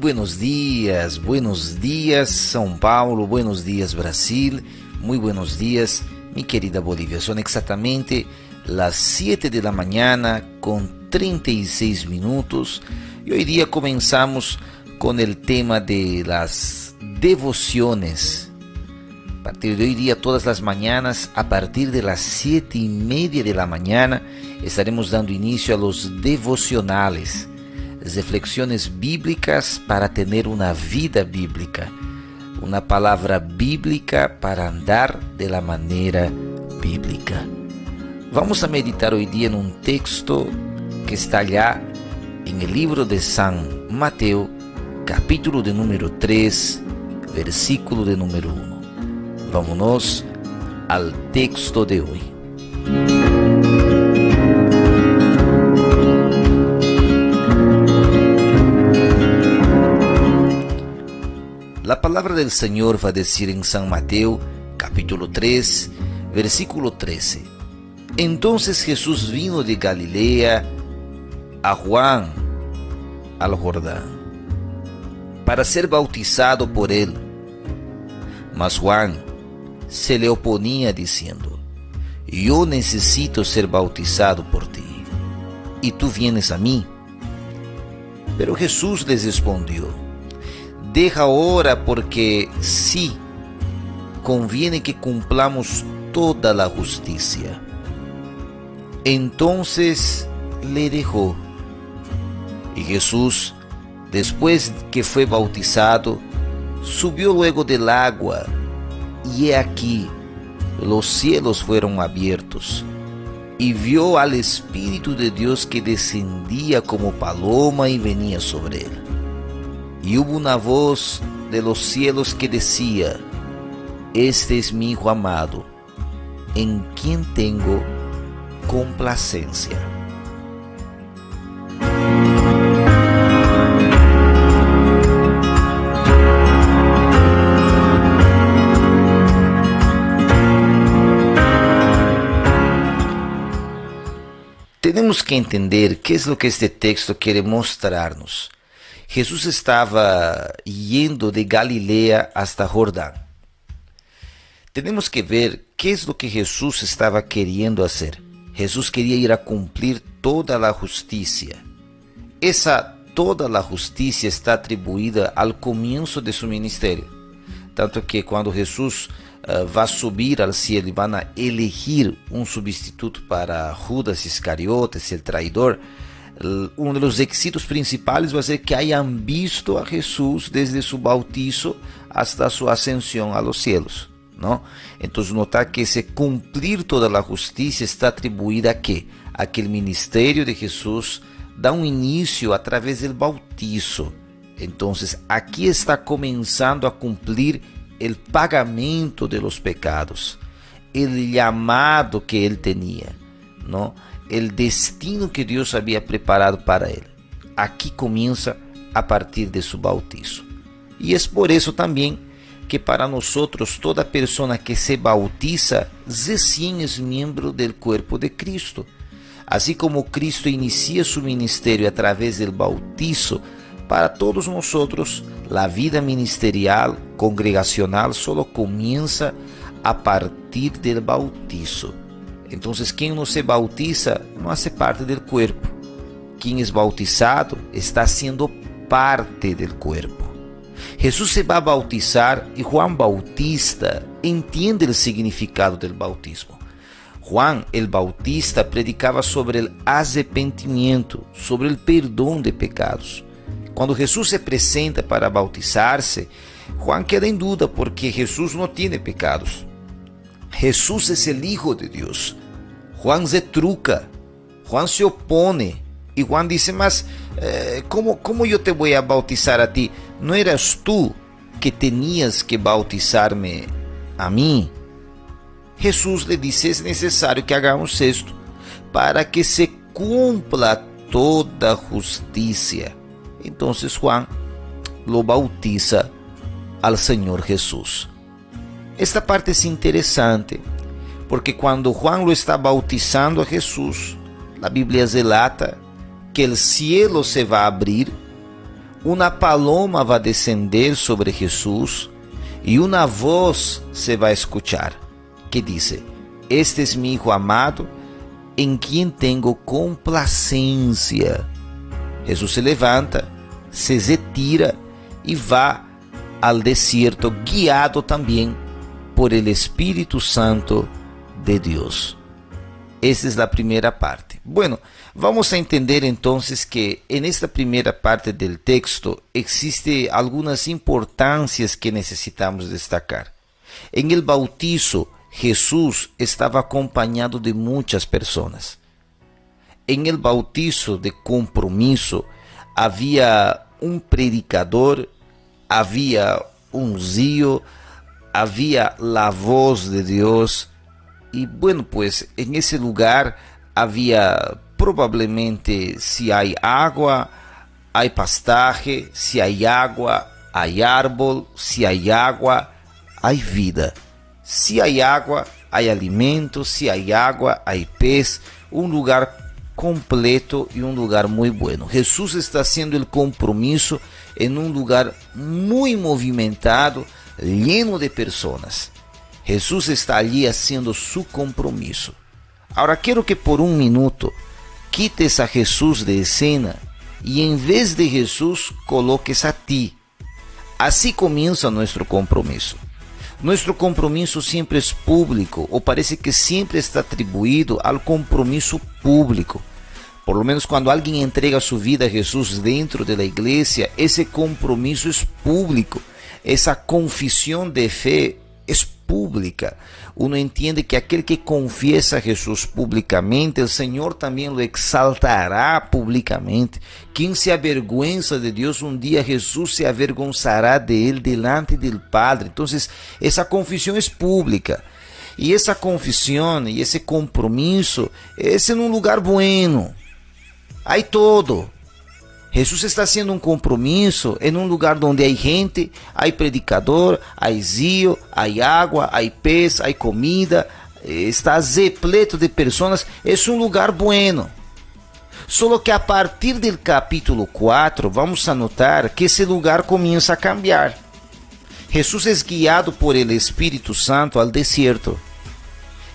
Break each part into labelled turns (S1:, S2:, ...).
S1: buenos días São Paulo, buenos días Brasil, muy buenos días mi querida Bolivia. Son exactamente las 7 de la mañana con 36 minutos y hoy día comenzamos con el tema de las devociones. A partir de hoy día, todas las mañanas, a partir de las 7:30 de la mañana, estaremos dando inicio a los devocionales, reflexiones bíblicas para tener una vida bíblica, una palabra bíblica para andar de la manera bíblica. Vamos a meditar hoy día en un texto que está allá en el libro de San Mateo, capítulo de número 3, versículo de número 1. Vámonos al texto de hoy. La palabra del Señor va a decir en San Mateo, capítulo 3, versículo 13. Entonces Jesús vino de Galilea a Juan al Jordán para ser bautizado por él. Mas Juan se le oponía diciendo: yo necesito ser bautizado por ti, y tú vienes a mí. Pero Jesús les respondió: deja ahora, porque sí, conviene que cumplamos toda la justicia. Entonces le dejó. Y Jesús, después que fue bautizado, subió luego del agua, y he aquí, los cielos fueron abiertos, y vio al Espíritu de Dios que descendía como paloma y venía sobre él. Y hubo una voz de los cielos que decía: este es mi Hijo amado, en quien tengo complacencia. Tenemos que entender qué es lo que este texto quiere mostrarnos. Jesús estaba yendo de Galilea hasta Jordán. Tenemos que ver qué es lo que Jesús estaba queriendo hacer. Jesús quería ir a cumplir toda la justicia. Toda la justicia está atribuida al comienzo de su ministerio. Tanto que cuando Jesús va a subir al cielo y van a elegir un sustituto para Judas Iscariotes, el traidor, uno de los requisitos principales va a ser que hayan visto a Jesús desde su bautizo hasta su ascensión a los cielos, ¿no? Entonces notar que ese cumplir toda la justicia está atribuida a qué? A que el ministerio de Jesús da un inicio a través del bautizo. Entonces aquí está comenzando a cumplir el pagamento de los pecados, el llamado que él tenía, ¿no? El destino que Dios había preparado para él. Aquí comienza a partir de su bautizo. Y es por eso también que para nosotros toda persona que se bautiza recién es miembro del cuerpo de Cristo. Así como Cristo inicia su ministerio a través del bautizo, para todos nosotros la vida ministerial, congregacional, solo comienza a partir del bautizo. Entonces, quien no se bautiza no hace parte del cuerpo. Quien es bautizado está siendo parte del cuerpo. Jesús se va a bautizar y Juan Bautista entiende el significado del bautismo. Juan el Bautista predicaba sobre el arrepentimiento, sobre el perdón de pecados. Cuando Jesús se presenta para bautizarse, Juan queda en duda porque Jesús no tiene pecados. Jesús es el Hijo de Dios. Juan retruca, Juan se opone y Juan dice: mas ¿cómo yo te voy a bautizar a ti? ¿No eras tú que tenías que bautizarme a mí? Jesús le dice: es necesario que hagamos esto para que se cumpla toda justicia. Entonces Juan lo bautiza al Señor Jesús. Esta parte es interesante porque cuando Juan lo está bautizando a Jesús, la Biblia relata que el cielo se va a abrir, una paloma va a descender sobre Jesús y una voz se va a escuchar que dice: este es mi Hijo amado, en quien tengo complacencia. Jesús se levanta, se retira y va al desierto, guiado también por el Espíritu Santo de Dios. Esa es la primera parte. Bueno, vamos a entender entonces que en esta primera parte del texto existe algunas importancias que necesitamos destacar. En el bautizo, Jesús estaba acompañado de muchas personas. En el bautizo de compromiso había un predicador, había un río, había la voz de Dios. Y bueno, pues en ese lugar había probablemente, si hay agua, hay pastaje; si hay agua, hay árbol; si hay agua, hay vida; si hay agua, hay alimento; si hay agua, hay pez. Un lugar completo y un lugar muy bueno. Jesús está haciendo el compromiso en un lugar muy movimentado, lleno de personas. Jesús está allí haciendo su compromiso. Ahora quiero que por un minuto quites a Jesús de escena y en vez de Jesús coloques a ti. Así comienza nuestro compromiso. Nuestro compromiso siempre es público, o parece que siempre está atribuido al compromiso público. Por lo menos cuando alguien entrega su vida a Jesús dentro de la iglesia, ese compromiso es público. Esa confesión de fe es pública. Uno entiende que aquel que confiesa a Jesús públicamente, el Señor también lo exaltará públicamente. Quien se avergüenza de Dios, un día Jesús se avergonzará de él delante del Padre. Entonces, esa confesión es pública. Y esa confesión y ese compromiso es en un lugar bueno. Hay todo. Jesús está haciendo un compromiso en un lugar donde hay gente, hay predicador, hay río, hay agua, hay pez, hay comida, está repleto de personas. Es un lugar bueno. Solo que a partir del capítulo 4 vamos a notar que ese lugar comienza a cambiar. Jesús es guiado por el Espíritu Santo al desierto.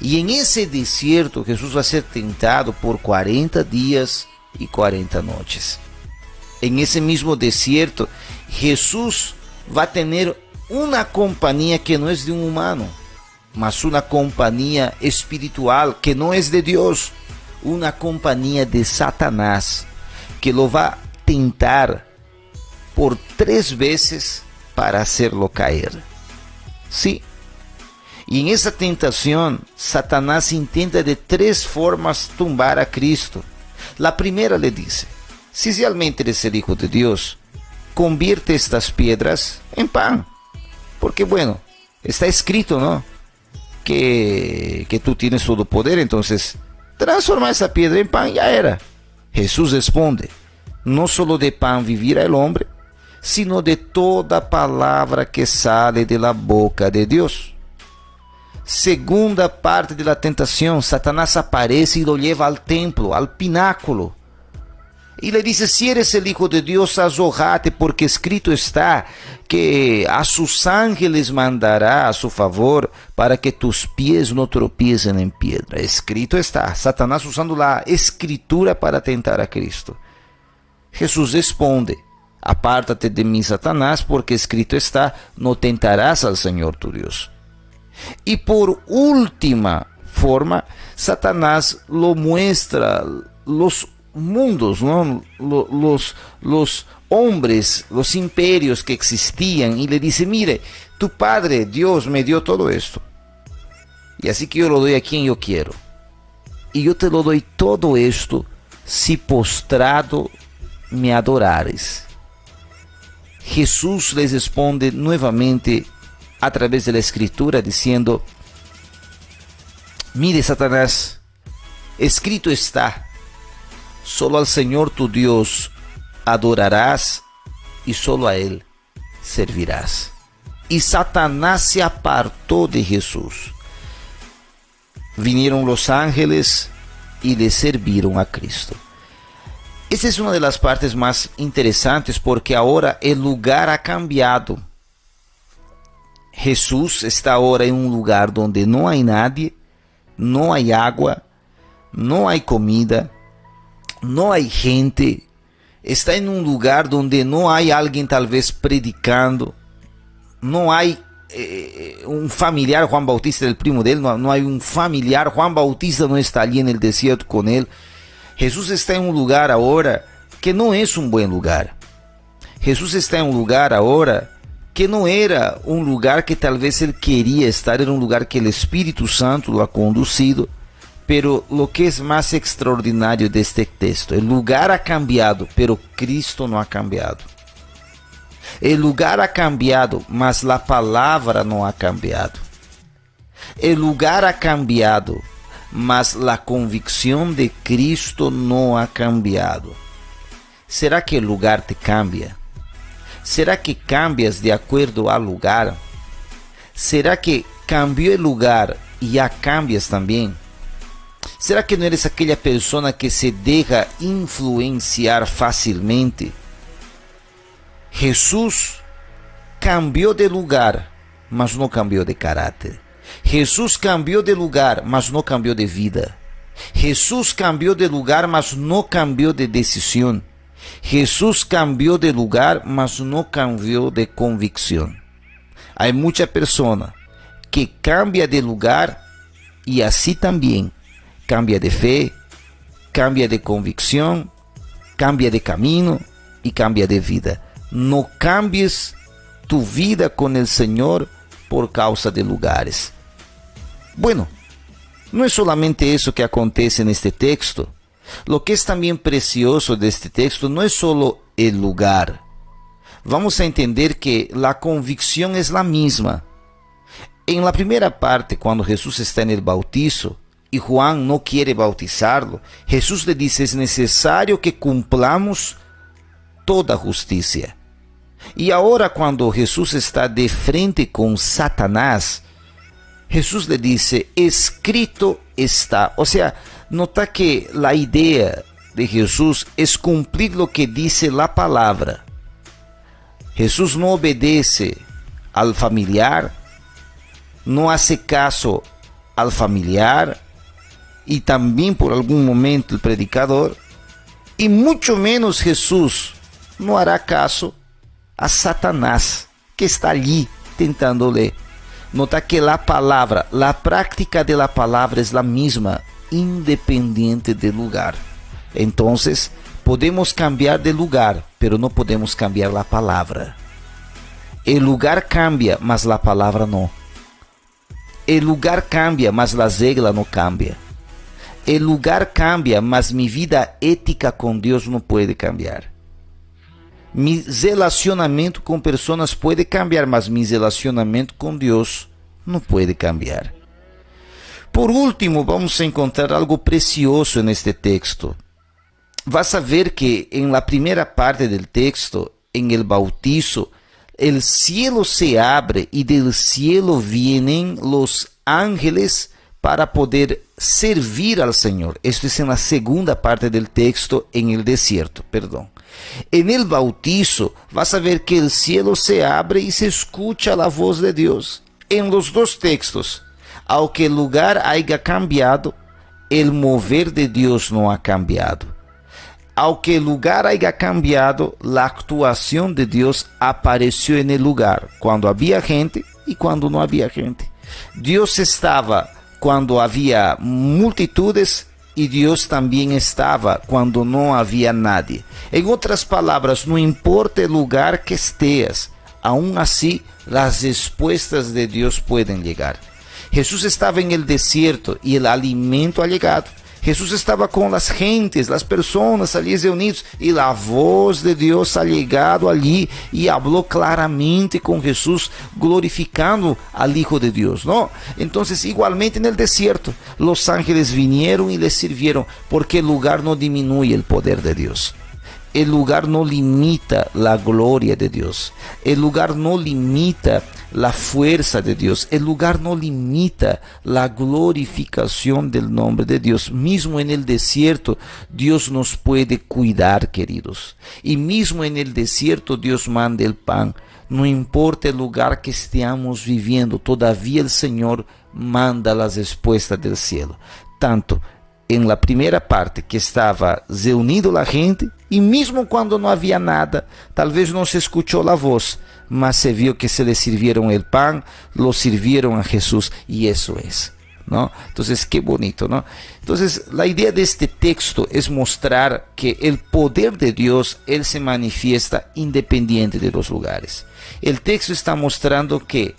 S1: Y en ese desierto Jesús va a ser tentado por 40 días y 40 noches. En ese mismo desierto, Jesús va a tener una compañía que no es de un humano, mas una compañía espiritual que no es de Dios, una compañía de Satanás, que lo va a tentar por 3 veces para hacerlo caer. Sí. Y en esa tentación, Satanás intenta de 3 formas tumbar a Cristo. La primera le dice: si realmente eres el Hijo de Dios, convierte estas piedras en pan. Porque bueno, está escrito, ¿no? Que tú tienes todo poder, entonces transforma esa piedra en pan, ya era. Jesús responde: no solo de pan vivirá el hombre, sino de toda palabra que sale de la boca de Dios. Segunda parte de la tentación, Satanás aparece y lo lleva al templo, al pináculo. Y le dice: si eres el Hijo de Dios, arrójate, porque escrito está que a sus ángeles mandará a su favor para que tus pies no tropiecen en piedra. Escrito está. Satanás usando la escritura para tentar a Cristo. Jesús responde: apártate de mí, Satanás, porque escrito está, no tentarás al Señor tu Dios. Y por última forma, Satanás lo muestra los mundos, ¿no? los hombres, los imperios que existían, y le dice: mire, tu Padre Dios me dio todo esto, y así que yo lo doy a quien yo quiero, y yo te lo doy todo esto si postrado me adorares. Jesús les responde nuevamente a través de la escritura diciendo: mire, Satanás, escrito está, solo al Señor tu Dios adorarás y solo a Él servirás. Y Satanás se apartó de Jesús. Vinieron los ángeles y le sirvieron a Cristo. Esa es una de las partes más interesantes porque ahora el lugar ha cambiado. Jesús está ahora en un lugar donde no hay nadie, no hay agua, no hay comida, no hay gente. Está en un lugar donde no hay alguien tal vez predicando, no hay un familiar, Juan Bautista, el primo de él, no hay un familiar, Juan Bautista no está allí en el desierto con él. Jesús está en un lugar ahora que no es un buen lugar. Jesús está en un lugar ahora que no era un lugar que tal vez él quería estar, era un lugar que el Espíritu Santo lo ha conducido. Pero lo que es más extraordinario de este texto, el lugar ha cambiado, pero Cristo no ha cambiado. El lugar ha cambiado, mas la palabra no ha cambiado. El lugar ha cambiado, mas la convicción de Cristo no ha cambiado. ¿Será que el lugar te cambia? ¿Será que cambias de acuerdo al lugar? ¿Será que cambió el lugar y ya cambias también? ¿Será que no eres aquella persona que se deja influenciar fácilmente? Jesús cambió de lugar, mas no cambió de carácter. Jesús cambió de lugar, mas no cambió de vida. Jesús cambió de lugar, mas no cambió de decisión. Jesús cambió de lugar, mas no cambió de convicción. Hay mucha persona que cambia de lugar y así también cambia de fe, cambia de convicción, cambia de camino y cambia de vida. No cambies tu vida con el Señor por causa de lugares. Bueno, no es solamente eso que acontece en este texto. Lo que es también precioso de este texto no es solo el lugar. Vamos a entender que la convicción es la misma. En la primera parte, cuando Jesús está en el bautizo y Juan no quiere bautizarlo, Jesús le dice: es necesario que cumplamos toda justicia. Y ahora, cuando Jesús está de frente con Satanás, Jesús le dice: escrito está. O sea, nota que la idea de Jesús es cumplir lo que dice la palabra. Jesús no obedece al familiar, no hace caso al familiar y también por algún momento el predicador, y mucho menos Jesús no hará caso a Satanás que está allí tentándole. Nota que la palabra, la práctica de la palabra es la misma, independiente del lugar. Entonces, podemos cambiar de lugar, pero no podemos cambiar la palabra. El lugar cambia, mas la palabra no. El lugar cambia, mas la regla no cambia. El lugar cambia, mas mi vida ética con Dios no puede cambiar. Mi relacionamento com pessoas pode cambiar, mas mi relacionamento com Deus não pode cambiar. Por último, vamos a encontrar algo precioso neste texto. Vas a ver que en la primera parte del texto, en el bautizo, el cielo se abre y del cielo vienen los ángeles para poder servir al Señor. Esto es en la segunda parte del texto, en el desierto, perdón. En el bautizo vas a ver que el cielo se abre y se escucha la voz de Dios. En los dos textos, aunque el lugar haya cambiado, el mover de Dios no ha cambiado. Aunque el lugar haya cambiado, la actuación de Dios apareció en el lugar, cuando había gente y cuando no había gente. Dios estaba cuando había multitudes y Dios también estaba cuando no había nadie. En otras palabras, no importa el lugar que estés, aún así las respuestas de Dios pueden llegar. Jesús estaba en el desierto y el alimento ha llegado. Jesús estaba con las gentes, las personas allí reunidos, y la voz de Dios ha llegado allí y habló claramente con Jesús, glorificando al Hijo de Dios, ¿no? Entonces, igualmente en el desierto, los ángeles vinieron y les sirvieron, porque el lugar no disminuye el poder de Dios. el lugar no limita la gloria de Dios. El lugar no limita la fuerza de Dios. El lugar no limita la glorificación del nombre de Dios. Mismo en el desierto, Dios nos puede cuidar, queridos. Y mismo en el desierto, Dios manda el pan. No importa el lugar que estemos viviendo, todavía el Señor manda las respuestas del cielo. Tanto en la primera parte que estaba reunido la gente, y mismo cuando no había nada, tal vez no se escuchó la voz, mas se vio que se le sirvieron el pan, lo sirvieron a Jesús, y eso es, ¿no? Entonces, qué bonito, ¿no? Entonces, la idea de este texto es mostrar que el poder de Dios, Él se manifiesta independiente de los lugares. El texto está mostrando que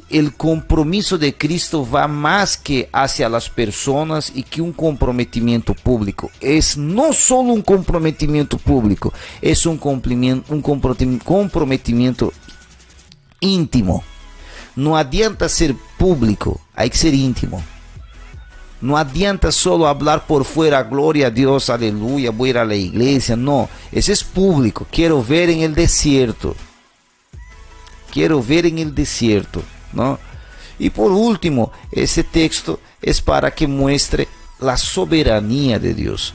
S1: el compromiso de Cristo va más que hacia las personas y que un comprometimiento público. Es no solo un comprometimiento público, es un comprometimiento íntimo. No adianta ser público, hay que ser íntimo. No adianta solo hablar por fuera, gloria a Dios, aleluya, voy a ir a la iglesia. No, ese es público. Quiero ver en el desierto. Quiero ver en el desierto, ¿no? Y por último, ese texto es para que muestre la soberanía de Dios.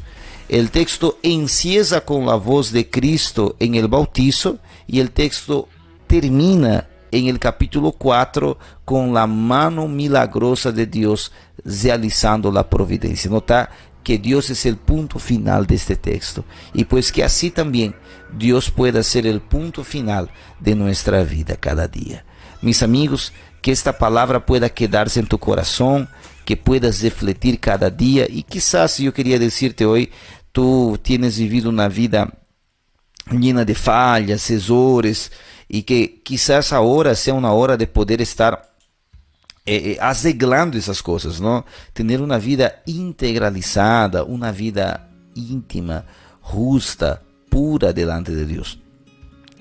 S1: El texto empieza con la voz de Cristo en el bautizo y el texto termina en el capítulo 4 con la mano milagrosa de Dios realizando la providencia. Nota que Dios es el punto final de este texto, y pues que así también Dios pueda ser el punto final de nuestra vida cada día. Mis amigos, que esta palabra pueda quedarse en tu corazón, que puedas refletir cada día, y quizás yo quería decirte hoy, tú tienes vivido una vida llena de fallas, errores, y que quizás ahora sea una hora de poder estar arreglando esas cosas, ¿no? Tener una vida integralizada, una vida íntima, justa, pura delante de Dios.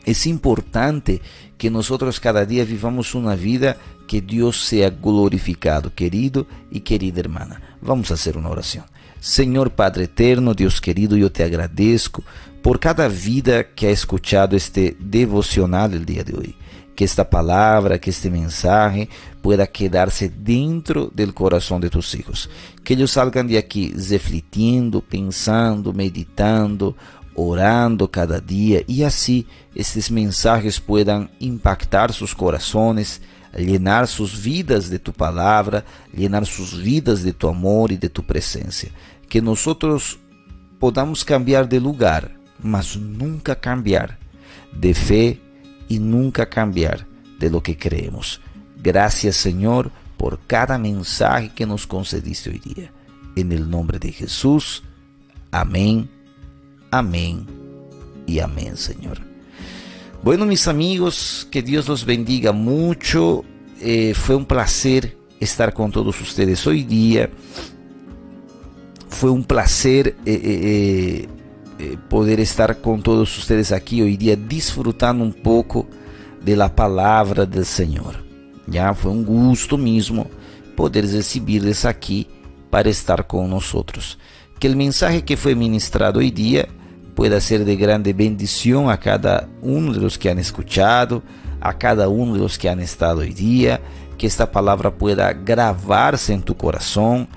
S1: Es importante que nosotros cada día vivamos una vida que Dios sea glorificado, querido y querida hermana. Vamos a hacer una oración. Señor Padre eterno, Dios querido, yo te agradezco por cada vida que ha escuchado este devocional el día de hoy. Que esta palabra, que este mensaje pueda quedarse dentro del corazón de tus hijos. Que ellos salgan de aquí refletiendo, pensando, meditando, orando cada día, y así estes mensajes puedan impactar sus corazones, llenar sus vidas de tu palabra, llenar sus vidas de tu amor y de tu presencia. Que nosotros podamos cambiar de lugar, mas nunca cambiar de fe y nunca cambiar de lo que creemos. Gracias, Señor, por cada mensaje que nos concediste hoy día. En el nombre de Jesús. Amén, amén y amén, Señor. Bueno, mis amigos, que Dios los bendiga mucho. Fue un placer estar con todos ustedes hoy día. Fue un placer poder estar con todos ustedes aquí hoy día, disfrutando un poco de la palabra del Señor. Ya fue un gusto mismo poder recibirles aquí para estar con nosotros. Que el mensaje que fue ministrado hoy día pueda ser de grande bendición a cada uno de los que han escuchado, a cada uno de los que han estado hoy día. Que esta palabra pueda grabarse en tu corazón,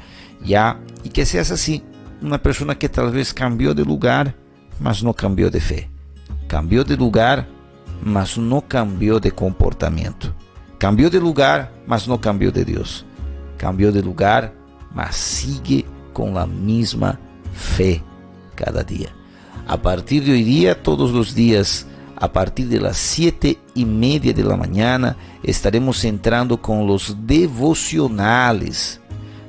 S1: ya, y que seas así, una persona que tal vez cambió de lugar, mas no cambió de fe. Cambió de lugar, mas no cambió de comportamiento. Cambió de lugar, mas no cambió de Dios. Cambió de lugar, mas sigue con la misma fe cada día. A partir de hoy día, todos los días, a partir de las 7:30 de la mañana, estaremos entrando con los devocionales.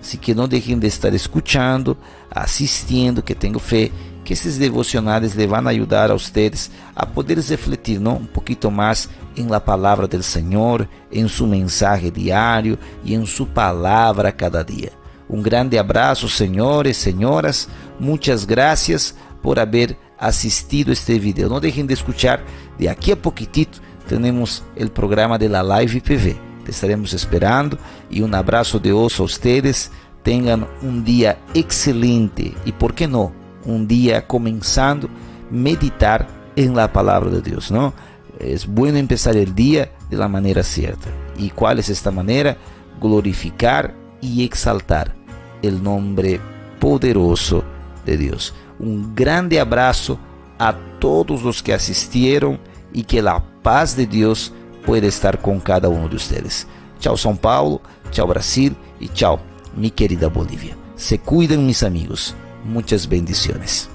S1: Así que no dejen de estar escuchando, asistiendo, que tengo fe que esses devocionales le van a ayudar a ustedes a poder refletir, ¿no?, un poquito más en la palabra del Señor, en su mensaje diario y en su palabra cada día. Un grande abrazo, señores, señoras. Muchas gracias por haber asistido este video. No dejen de escuchar, de aquí a poquitito tenemos el programa de la Live PV. Te estaremos esperando y un abrazo de oso a ustedes. Tengan un día excelente y, ¿por qué no?, un día comenzando meditar en la palabra de Dios, ¿no? Es bueno empezar el día de la manera cierta. ¿Y cuál es esta manera? Glorificar y exaltar el nombre poderoso de Dios. Un grande abrazo a todos los que asistieron y que la paz de Dios pueda estar con cada uno de ustedes. Chao São Paulo, chao Brasil y chao mi querida Bolivia. Se cuidan mis amigos. Muchas bendiciones.